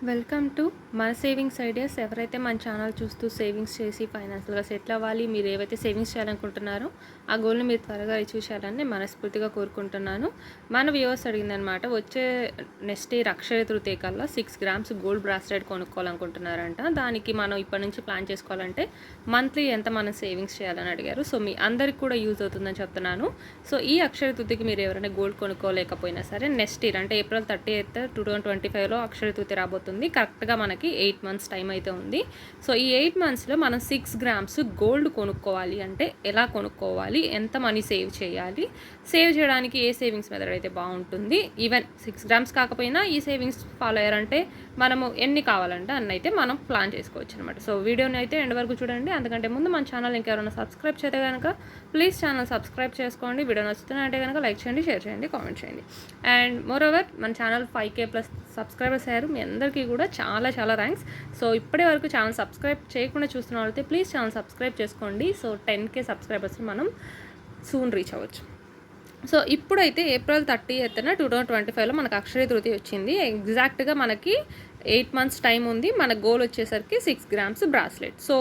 Welcome to మన savings ideas. ఎవరైతే మన ఛానల్ చూస్తూ సేవింగ్స్ చేసి ఫైనాన్షియల్గా సెటిల్ అవ్వాలి, మీరు ఏవైతే సేవింగ్స్ చేయాలనుకుంటున్నారో ఆ గోల్ని మీరు త్వరగా అచీవ్ చేయాలని మనస్ఫూర్తిగా కోరుకుంటున్నాను. మన వ్యూవర్స్ అడిగిందనమాట, వచ్చే నెక్స్ట్ ఇయర్ అక్షయ తృతీయ కల్లా 6 గ్రామ్స్ గోల్డ్ బ్రాస్లెట్ కొనుక్కోవాలనుకుంటున్నారంట. దానికి మనం ఇప్పటి నుంచి ప్లాన్ చేసుకోవాలంటే మంత్లీ ఎంత మనం సేవింగ్స్ చేయాలని అడిగారు. సో మీ అందరికి కూడా యూజ్ అవుతుందని చెప్తున్నాను. సో ఈ అక్షయ తృతీయకి మీరు ఎవరైనా గోల్డ్ కొనుక్కోలేకపోయినా సరే, నెక్స్ట్ ఇయర్ అంటే April 30th 2025లో అక్షయ తృతీయ రాబోతుంది. కరెక్ట్గా మనకి 8 months టైం అయితే ఉంది. సో ఈ 8 monthsలో మనం 6 గ్రామ్స్ గోల్డ్ కొనుక్కోవాలి అంటే ఎలా కొనుక్కోవాలి, ఎంత మనీ సేవ్ చేయాలి, సేవ్ చేయడానికి ఏ సేవింగ్స్ మెథడ్ అయితే బాగుంటుంది, ఈవెన్ 6 గ్రామ్స్ కాకపోయినా ఈ సేవింగ్స్ ఫాలో అయ్యారంటే మనము ఎన్ని కావాలంటే అన్ని అయితే మనం ప్లాన్ చేసుకోవచ్చు అనమాట. సో వీడియోని అయితే ఎండ్ వరకు చూడండి. అందుకంటే ముందు మన ఛానల్ ఇంకెవరైనా సబ్స్క్రైబ్ చేస్తే కనుక ప్లీజ్ ఛానల్ సబ్స్క్రైబ్ చేసుకోండి. వీడియో నచ్చుతుందంటే కనుక లైక్ చేయండి, షేర్ చేయండి, కామెంట్ చేయండి. అండ్ మోరోవర్ మన ఛానల్ 5K+ సబ్స్క్రైబర్స్ అయ్యారు. మీ అందరికీ కూడా చాలా చాలా థ్యాంక్స్. సో ఇప్పటి వరకు ఛానల్ సబ్స్క్రైబ్ చేయకుండా చూస్తున్న వాళ్ళైతే ప్లీజ్ ఛానల్ సబ్స్క్రైబ్ చేసుకోండి. సో 10K సబ్స్క్రైబర్స్ని మనం సూన్ రీచ్ అవ్వచ్చు. సో ఇప్పుడైతే April 30th 2025లో మనకు అక్షయ తృతీయ వచ్చింది. ఎగ్జాక్ట్గా మనకి 8 months టైం ఉంది. మన గోల్ వచ్చేసరికి 6 గ్రామ్స్ బ్రాస్లెట్. సో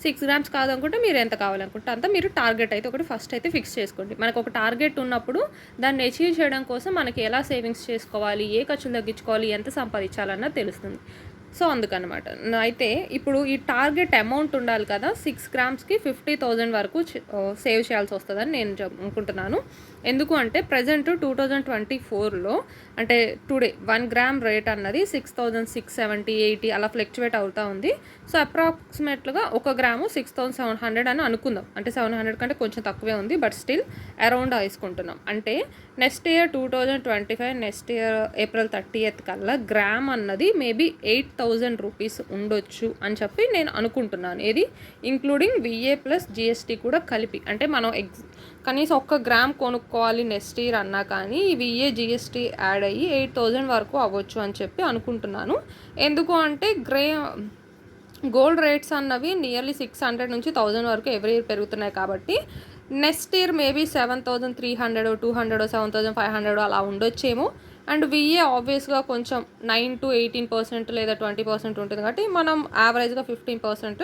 6 గ్రామ్స్ కాదనుకుంటే మీరు ఎంత కావాలనుకుంటే అంత మీరు టార్గెట్ అయితే ఒకటి ఫస్ట్ అయితే ఫిక్స్ చేసుకోండి. మనకు ఒక టార్గెట్ ఉన్నప్పుడు దాన్ని అచీవ్ చేయడం కోసం మనకి ఎలా సేవింగ్స్ చేసుకోవాలి, ఏ ఖర్చులు తగ్గించుకోవాలి, ఎంత సంపాదించాలన్నది తెలుస్తుంది. సో అందుకనమాట. అయితే ఇప్పుడు ఈ టార్గెట్ అమౌంట్ ఉండాలి కదా, 6 గ్రామ్స్కి 50,000 వరకు సేవ్ చేయాల్సి వస్తుందని నేను అనుకుంటున్నాను. ఎందుకు అంటే ప్రజెంట్ 2024లో అంటే టుడే 1 గ్రామ్ రేట్ అన్నది 6,670, 80 అలా ఫ్లక్చువేట్ అవుతూ ఉంది. సో అప్రాక్సిమేట్గా 1 గ్రాము 6,700 అని అనుకుందాం. అంటే 700 కంటే కొంచెం తక్కువే ఉంది, బట్ స్టిల్ అరౌండ్ వేసుకుంటున్నాం. అంటే next year 2025 next year April 30th కల్లా గ్రామ్ అన్నది మేబీ 8,000 రూపీస్ ఉండొచ్చు అని చెప్పి నేను అనుకుంటున్నాను. ఇది ఇంక్లూడింగ్ VA + GST కూడా కలిపి. అంటే మనం కనీసం 1 గ్రామ్ కొనుక్కోవాలి నెక్స్ట్ ఇయర్ అన్నా కానీ ఈ VA GST యాడ్ అయ్యి 8,000 వరకు అవ్వచ్చు అని చెప్పి అనుకుంటున్నాను. ఎందుకు అంటే గోల్డ్ రేట్స్ అన్నవి నియర్లీ 600 నుంచి 1000 వరకు ఎవ్రీ ఇయర్ పెరుగుతున్నాయి కాబట్టి నెక్స్ట్ ఇయర్ మేబీ 7,300, 200, 7,500 అలా ఉండొచ్చేమో. అండ్ VA ఆబ్వియస్గా కొంచెం 9 to 18% లేదా 20% ఉంటుంది కాబట్టి మనం యావరేజ్గా 15%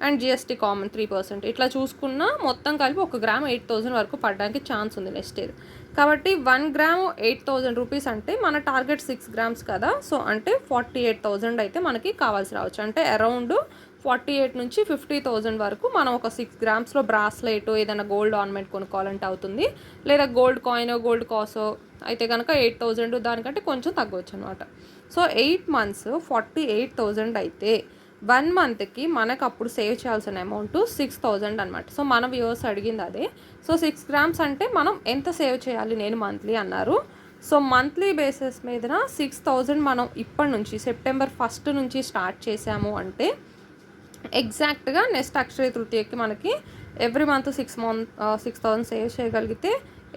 అండ్ GST కామన్ 3%. ఇట్లా చూసుకున్నా మొత్తం కలిపి 1 గ్రామ్ 8,000 వరకు పడడానికి ఛాన్స్ ఉంది నెక్స్ట్ ఇయర్. కాబట్టి 1 గ్రామ్ 8,000 రూపీస్ అంటే మన టార్గెట్ 6 గ్రామ్స్ కదా. సో అంటే 48,000 అయితే మనకి కావాల్సి రావచ్చు. అంటే అరౌండ్ 48 నుంచి 50,000 వరకు మనం ఒక 6 గ్రామ్స్లో బ్రాస్లెట్ ఏదైనా గోల్డ్ ఆర్నమెంట్ కొనుక్కోవాలంటే అవుతుంది. లేదా గోల్డ్ కాయిన్, గోల్డ్ కాసో అయితే కనుక 8,000 దానికంటే కొంచెం తగ్గవచ్చు అనమాట. సో 8 months 48,000 అయితే 1 monthకి మనకు అప్పుడు సేవ్ చేయాల్సిన అమౌంట్ 6,000 అనమాట. సో మన వ్యూవర్స్ అడిగింది అదే. సో 6 గ్రామ్స్ అంటే మనం ఎంత సేవ్ చేయాలి నేను మంత్లీ అన్నారు. సో మంత్లీ బేసిస్ మీద 6,000 మనం ఇప్పటి నుంచి September 1st నుంచి స్టార్ట్ చేసాము అంటే ఎగ్జాక్ట్గా నెక్స్ట్ అక్షయ తృతీయకి మనకి ఎవ్రీ మంత్ 6,000 సేవ్ చేయగలిగితే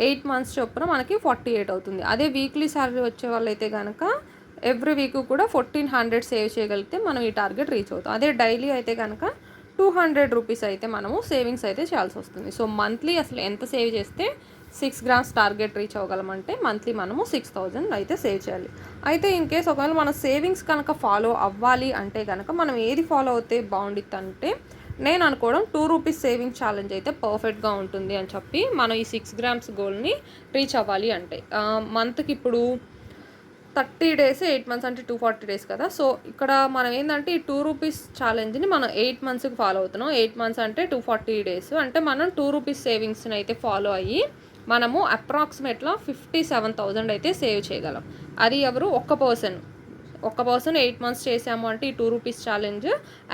8 months చొప్పున మనకి 48 అవుతుంది. అదే వీక్లీ శాలరీ వచ్చే వాళ్ళైతే కనుక ఎవ్రీ వీక్ కూడా 1,400 సేవ్ చేయగలిగితే మనం ఈ టార్గెట్ రీచ్ అవుతాం. అదే డైలీ అయితే కనుక 200 రూపీస్ అయితే మనము సేవింగ్స్ అయితే చేయాల్సి వస్తుంది. సో మంత్లీ అసలు ఎంత సేవ్ చేస్తే 6 గ్రామ్స్ టార్గెట్ రీచ్ అవ్వగలమంటే మంత్లీ మనము 6,000 అయితే సేవ్ చేయాలి. అయితే ఇన్ కేస్ ఒకవేళ మన సేవింగ్స్ కనుక ఫాలో అవ్వాలి అంటే కనుక మనం ఏది ఫాలో అవుతే బాగుండిద్ది అంటే నేను అనుకోవడం 2 రూపీస్ సేవింగ్ ఛాలెంజ్ అయితే పర్ఫెక్ట్గా ఉంటుంది అని చెప్పి మనం ఈ 6 గ్రామ్స్ గోల్ని రీచ్ అవ్వాలి అంటే మంత్కి ఇప్పుడు 30 days 8 months అంటే 240 days కదా. సో ఇక్కడ మనం ఏంటంటే ఈ 2 రూపీస్ ఛాలెంజ్ని మనం 8 monthsకి ఫాలో అవుతున్నాం. 8 months అంటే 240 days. అంటే మనం 2 రూపీస్ సేవింగ్స్ని అయితే ఫాలో అయ్యి మనము అప్రాక్సిమేట్గా 57,000 అయితే సేవ్ చేయగలం. అది ఎవరు ఒక్క పర్సన్ 8 months చేసాము అంటే ఈ 2 రూపీస్ ఛాలెంజ్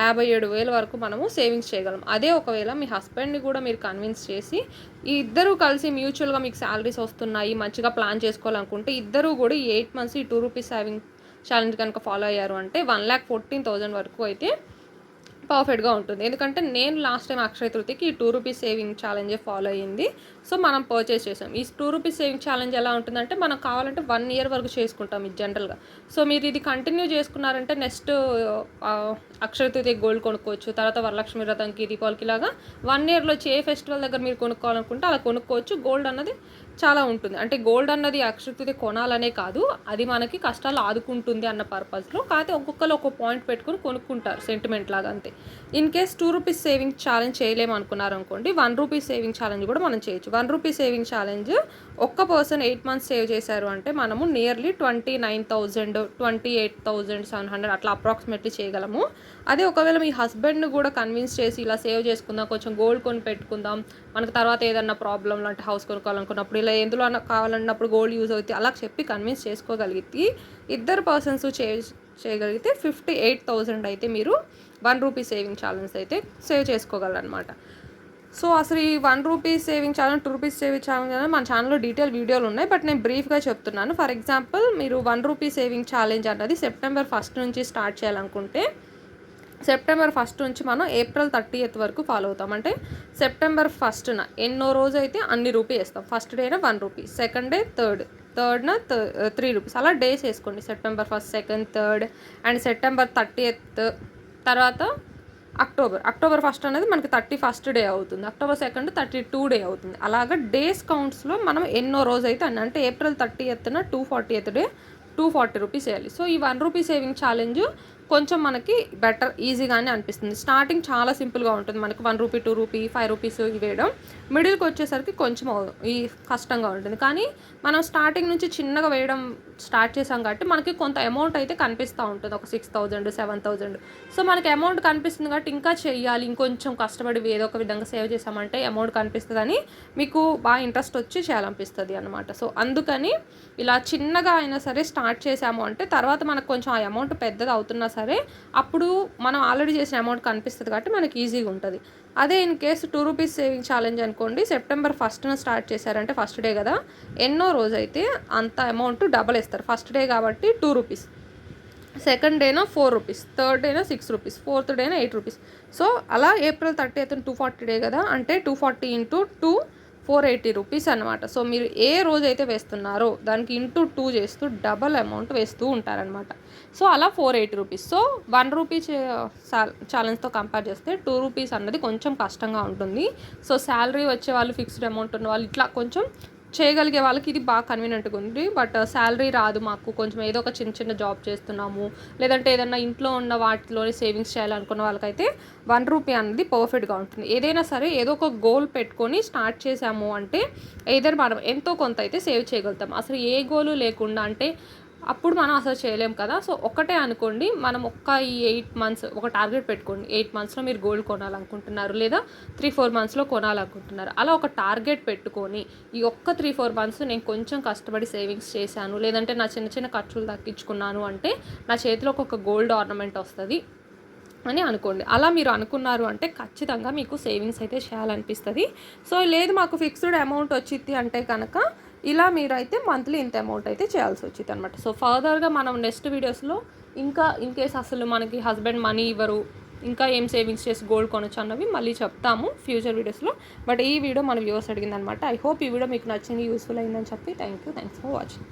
57,000 వరకు మనము సేవింగ్స్ చేయగలం. అదే ఒకవేళ మీ హస్బెండ్ని కూడా మీరు కన్విన్స్ చేసి ఈ ఇద్దరు కలిసి మ్యూచువల్గా మీకు శాలరీస్ వస్తున్నాయి, మంచిగా ప్లాన్ చేసుకోవాలనుకుంటే ఇద్దరు కూడా ఈ 8 months ఈ 2 రూపీస్ సేవింగ్ ఛాలెంజ్ కనుక ఫాలో అయ్యారు అంటే 1,14,000 వరకు అయితే పర్ఫెక్ట్గా ఉంటుంది. ఎందుకంటే నేను లాస్ట్ టైం అక్షయ తృతీయకి ఈ 2 రూపీస్ సేవింగ్ ఛాలెంజే ఫాలో అయ్యింది. సో మనం పర్చేస్ చేసాం. ఈ 2 రూపీస్ సేవింగ్ ఛాలెంజ్ ఎలా ఉంటుందంటే మనం కావాలంటే 1 year వరకు చేసుకుంటాం ఇది జనరల్గా. సో మీరు ఇది కంటిన్యూ చేసుకున్నారంటే నెక్స్ట్ అక్షయ తృతీయ గోల్డ్ కొనుక్కోవచ్చు. తర్వాత వరలక్ష్మి వ్రతంకి, దీపావళికి లాగా 1 yearలో ఏ ఫెస్టివల్ దగ్గర మీరు కొనుక్కోవాలనుకుంటే అలా కొనుక్కోవచ్చు. గోల్డ్ అన్నది చాలా ఉంటుంది. అంటే గోల్డ్ అన్నది అక్షరాస్యత కొనాలనే కాదు, అది మనకి కష్టాలు ఆదుకుంటుంది అన్న పర్పస్‌లో. కాకపోతే ఒక్కొక్కళ్ళు ఒక్కో పాయింట్ పెట్టుకొని కొనుక్కుంటారు సెంటిమెంట్ లాగా అంతే. ఇన్ కేస్ ₹2 సేవింగ్ ఛాలెంజ్ చేయలేమనుకున్నారనుకోండి, ₹1 సేవింగ్ ఛాలెంజ్ కూడా మనం చేయొచ్చు. ₹1 సేవింగ్ ఛాలెంజ్ ఒక్క పర్సన్ 8 మంత్స్ సేవ్ చేశారు అంటే మనము నియర్లీ 29,000, 28,700 అట్లా అప్రాక్సిమేట్లీ చేయగలము. అదే ఒకవేళ మీ హస్బెండ్‌ని కూడా కన్విన్స్ చేసి ఇలా సేవ్ చేసుకుందాం, కొంచెం గోల్డ్ కొని పెట్టుకుందాం, మనకు తర్వాత ఏదన్నా ప్రాబ్లమ్ లాంటి హౌస్ కొనుక్కోవాలనుకున్నప్పుడు ఇలా ఎందులో అన్నా కావాలన్నప్పుడు గోల్డ్ యూజ్ అవుతుంది అలా చెప్పి కన్విన్స్ చేసుకోగలిగితే ఇద్దరు పర్సన్స్ చేయగలిగితే 58,000 అయితే మీరు ₹1 సేవింగ్ ఛాలెంజ్ అయితే సేవ్ చేసుకోగలరనమాట. సో అసలు ఈ ₹1 సేవింగ్ ఛాలెంజ్, ₹2 సేవింగ్ ఛాలెంజ్ అనేది మన ఛానల్లో డీటెయిల్ వీడియోలు ఉన్నాయి. బట్ నేను బ్రీఫ్గా చెప్తున్నాను. ఫర్ ఎగ్జాంపుల్ మీరు ₹1 సేవింగ్ ఛాలెంజ్ అన్నది సెప్టెంబర్ 1 నుంచి స్టార్ట్ చేయాలనుకుంటే సెప్టెంబర్ 1 నుంచి మనం ఏప్రిల్ 30th వరకు ఫాలో అవుతాం. అంటే సెప్టెంబర్ 1న ఎన్నో రోజు అయితే అన్ని రూపీ వేస్తాం. ఫస్ట్ డేన ₹1, సెకండ్ డే థర్డ్న ₹3 అలా డేస్ వేసుకోండి. సెప్టెంబర్ 1, 2, 3 అండ్ సెప్టెంబర్ 30th తర్వాత అక్టోబర్ 1 అనేది మనకి 31st డే అవుతుంది. అక్టోబర్ 2 32 డే అవుతుంది. అలాగా డేస్ కౌంట్స్లో మనం ఎన్నో రోజు అయితే అంటే ఏప్రిల్ 30th 240th డే ₹240 వేయాలి. సో ఈ ₹1 సేవింగ్ ఛాలెంజ్ కొంచెం మనకి బెటర్ ఈజీగానే అనిపిస్తుంది. స్టార్టింగ్ చాలా సింపుల్గా ఉంటుంది. మనకి ₹1, ₹2, ₹5 ఇవి వేయడం. మిడిల్కి వచ్చేసరికి కొంచెం ఈ కష్టంగా ఉంటుంది. కానీ మనం స్టార్టింగ్ నుంచి చిన్నగా వేయడం స్టార్ట్ చేసాం కాబట్టి మనకి కొంత అమౌంట్ అయితే కనిపిస్తూ ఉంటుంది. ఒక 6,000, 7,000. సో మనకి అమౌంట్ కనిపిస్తుంది కాబట్టి ఇంకా చెయ్యాలి, ఇంకొంచెం కష్టపడి ఏదో ఒక విధంగా సేవ్ చేసామంటే అమౌంట్ కనిపిస్తుందని మీకు బాగా ఇంట్రెస్ట్ వచ్చి చేయాలనిపిస్తుంది అనమాట. సో అందుకని ఇలా చిన్నగా అయినా సరే స్టార్ట్ చేసాము అంటే తర్వాత మనకు కొంచెం ఆ అమౌంట్ పెద్దది అవుతున్నా సరే అప్పుడు మనం ఆల్రెడీ చేసిన అమౌంట్ కనిపిస్తుంది కాబట్టి మనకి ఈజీగా ఉంటుంది. అదే ఇన్ కేసు ₹2 సేవింగ్ ఛాలెంజ్ అనుకోండి, సెప్టెంబర్ 1న స్టార్ట్ చేశారంటే ఫస్ట్ డే కదా, ఎన్నో రోజు అయితే అంత అమౌంట్ డబల్ వేస్తారు. ఫస్ట్ డే కాబట్టి ₹2, సెకండ్ డేనా ₹4, థర్డ్ డేనా ₹6, ఫోర్త్ డేనా ₹8. సో అలా ఏప్రిల్ 30th 240 డే కదా, అంటే 240 × 2 ₹480 అనమాట. సో మీరు ఏ రోజైతే వేస్తున్నారో దానికి ఇంటూ 2 చేస్తూ డబల్ అమౌంట్ వేస్తూ ఉంటారనమాట. సో అలా ₹480. సో ₹1 ఛాలెంజ్తో కంపేర్ చేస్తే ₹2 అన్నది కొంచెం కష్టంగా ఉంటుంది. సో శాలరీ వచ్చే వాళ్ళు, ఫిక్స్డ్ అమౌంట్ ఉన్న వాళ్ళు ఇట్లా కొంచెం చేయగలిగే వాళ్ళకి ఇది బాగా కన్వీనియంట్గా ఉంది. బట్ శాలరీ రాదు మాకు, కొంచెం ఏదో ఒక చిన్న జాబ్ చేస్తున్నాము, లేదంటే ఏదన్నా ఇంట్లో ఉన్న వాటిలోనే సేవింగ్స్ చేయాలనుకున్న వాళ్ళకైతే ₹1 అనేది పర్ఫెక్ట్గా ఉంటుంది. ఏదైనా సరే ఏదో ఒక గోల్ పెట్టుకొని స్టార్ట్ చేసాము అంటే ఏదైనా మనం ఎంతో కొంత అయితే సేవ్ చేయగలుగుతాం. అసలు ఏ గోలు లేకుండా అంటే అప్పుడు మనం అసలు చేయలేం కదా. సో ఒకటే అనుకోండి, మనం ఈ 8 మంత్స్ ఒక టార్గెట్ పెట్టుకోండి. 8 మంత్స్లో మీరు గోల్డ్ కొనాలనుకుంటున్నారు, లేదా 3-4 మంత్స్లో కొనాలనుకుంటున్నారు. అలా ఒక టార్గెట్ పెట్టుకొని ఈ 3-4 మంత్స్ నేను కొంచెం కష్టపడి సేవింగ్స్ చేశాను, లేదంటే నా చిన్న చిన్న ఖర్చులు తగ్గించుకున్నాను అంటే నా చేతిలో ఒక గోల్డ్ ఆర్నమెంట్ వస్తుంది అని అనుకోండి. అలా మీరు అనుకున్నారు అంటే ఖచ్చితంగా మీకు సేవింగ్స్ అయితే చేయాలనిపిస్తుంది. సో లేదు మాకు ఫిక్స్డ్ అమౌంట్ వచ్చింది అంటే కనుక ఇలా మీరైతే మంత్లీ ఇంత అమౌంట్ అయితే చేయాల్సి వచ్చింది అనమాట. సో ఫర్దర్గా మనం నెక్స్ట్ వీడియోస్లో ఇంకా ఇన్ కేస్ అసలు మనకి హస్బెండ్ మనీ ఇవ్వరు, ఇంకా ఏం సేవింగ్స్ చేసి గోల్డ్ కొనొచ్చు అన్నవి మళ్ళీ చెప్తాము ఫ్యూచర్ వీడియోస్లో. బట్ ఈ వీడియో మన వ్యూవర్స్ అడిగిందనమాట. ఐ హోప్ ఈ వీడియో మీకు నచ్చింది, యూస్ఫుల్ అయిందని చెప్పి థ్యాంక్స్ ఫర్ వాచింగ్.